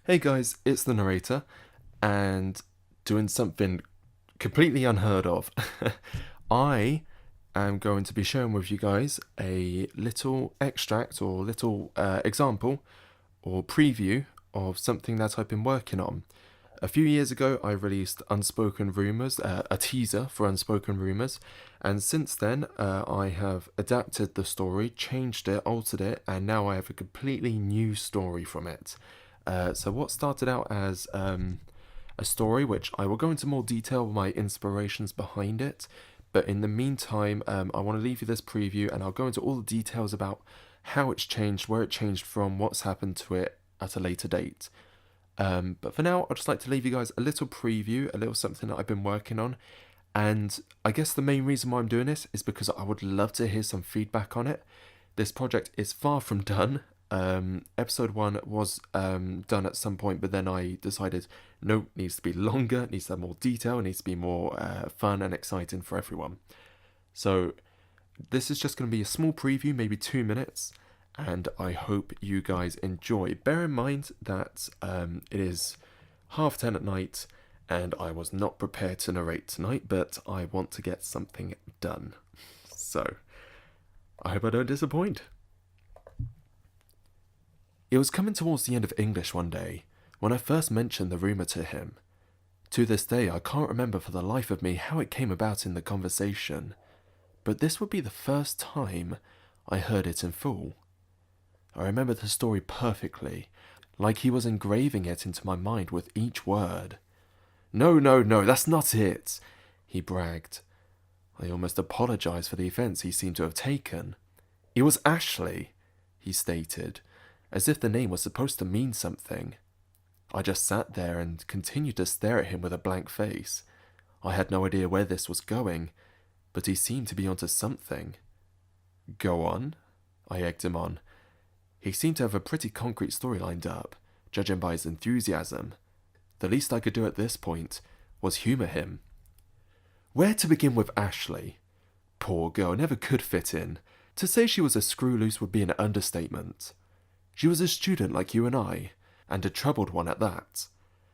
Hey guys, it's the narrator, and doing something completely unheard of. I am going to be sharing with you guys a little extract or little example or preview of something that I've been working on. A few years ago, I released Unspoken Rumours, a teaser for Unspoken Rumours, and since then, I have adapted the story, changed it, altered it, and now I have a completely new story from it. So, what started out as a story, which I will go into more detail with my inspirations behind it, but in the meantime, I want to leave you this preview and I'll go into all the details about how it's changed, where it changed from, what's happened to it at a later date. But for now, I'd just like to leave you guys a little preview, a little something that I've been working on. And I guess the main reason why I'm doing this is because I would love to hear some feedback on it. This project is far from done. Episode 1 was done at some point, but then I decided no, it needs to be longer, it needs to have more detail, it needs to be more fun and exciting for everyone. So this is just going to be a small preview, maybe 2 minutes, and I hope you guys enjoy. Bear in mind that it is 10:30 at night, and I was not prepared to narrate tonight, but I want to get something done. So, I hope I don't disappoint. It was coming towards the end of English one day when I first mentioned the rumour to him. To this day, I can't remember for the life of me how it came about in the conversation, but this would be the first time I heard it in full. I remember the story perfectly, like he was engraving it into my mind with each word. No, no, no, that's not it, he bragged. I almost apologised for the offence he seemed to have taken. It was Ashley, he stated, as if the name was supposed to mean something. I just sat there and continued to stare at him with a blank face. I had no idea where this was going, but he seemed to be onto something. Go on, I egged him on. He seemed to have a pretty concrete story lined up, judging by his enthusiasm. The least I could do at this point was humour him. Where to begin with Ashley? Poor girl never could fit in. To say she was a screw loose would be an understatement. She was a student like you and I, and a troubled one at that.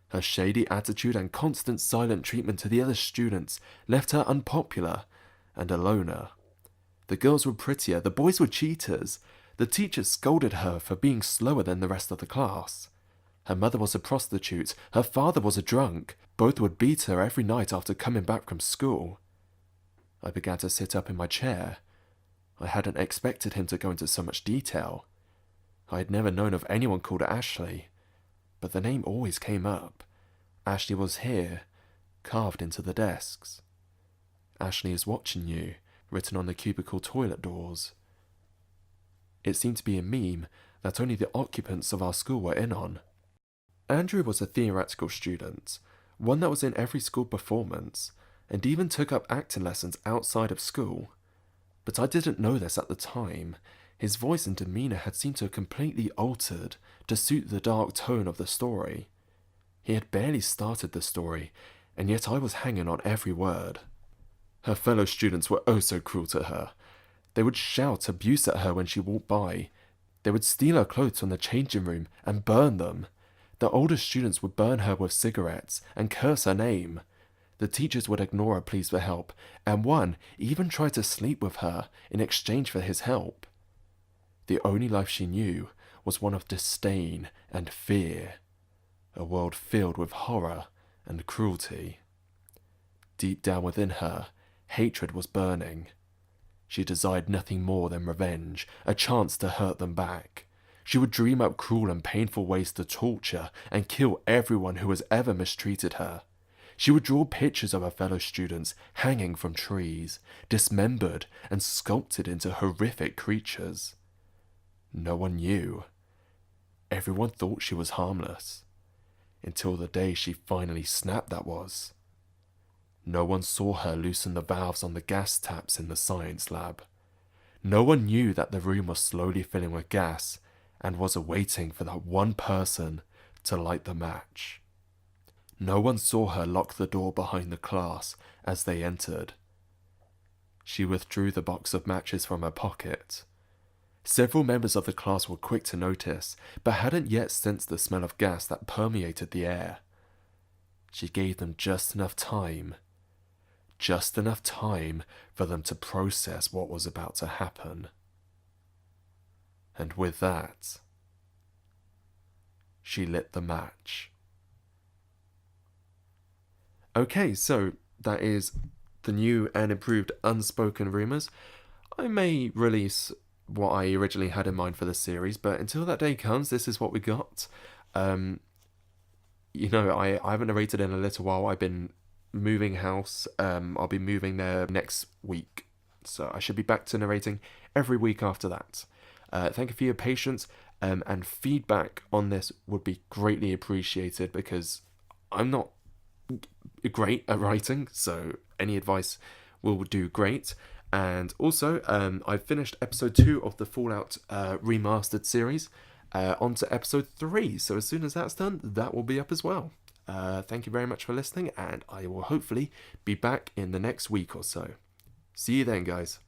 Her shady attitude and constant silent treatment to the other students left her unpopular and a loner. The girls were prettier, the boys were cheaters. The teachers scolded her for being slower than the rest of the class. Her mother was a prostitute, her father was a drunk. Both would beat her every night after coming back from school. I began to sit up in my chair. I hadn't expected him to go into so much detail. I had never known of anyone called Ashley, but the name always came up. Ashley was here, carved into the desks. Ashley is watching you, written on the cubicle toilet doors. It seemed to be a meme that only the occupants of our school were in on. Andrew was a theoretical student, one that was in every school performance, and even took up acting lessons outside of school. But I didn't know this at the time. His voice and demeanour had seemed to have completely altered to suit the dark tone of the story. He had barely started the story, and yet I was hanging on every word. Her fellow students were oh so cruel to her. They would shout abuse at her when she walked by. They would steal her clothes from the changing room and burn them. The older students would burn her with cigarettes and curse her name. The teachers would ignore her pleas for help, and one even tried to sleep with her in exchange for his help. The only life she knew was one of disdain and fear, a world filled with horror and cruelty. Deep down within her, hatred was burning. She desired nothing more than revenge, a chance to hurt them back. She would dream up cruel and painful ways to torture and kill everyone who has ever mistreated her. She would draw pictures of her fellow students hanging from trees, dismembered and sculpted into horrific creatures. No one knew. Everyone thought she was harmless. Until the day she finally snapped, that was. No one saw her loosen the valves on the gas taps in the science lab. No one knew that the room was slowly filling with gas and was awaiting for that one person to light the match. No one saw her lock the door behind the class as they entered. She withdrew the box of matches from her pocket. Several members of the class were quick to notice, but hadn't yet sensed the smell of gas that permeated the air. She gave them just enough time for them to process what was about to happen. And with that, she lit the match. Okay, so that is the new and improved Unspoken Rumours. I may release what I originally had in mind for this series, but until that day comes, this is what we got. I haven't narrated in a little while. I've been moving house. I'll be moving there next week, so I should be back to narrating every week after that. Thank you for your patience, and feedback on this would be greatly appreciated, because I'm not great at writing, so any advice will do great. And also, I've finished episode 2 of the Fallout Remastered series, on to episode 3, so as soon as that's done, that will be up as well. Thank you very much for listening, and I will hopefully be back in the next week or so. See you then, guys.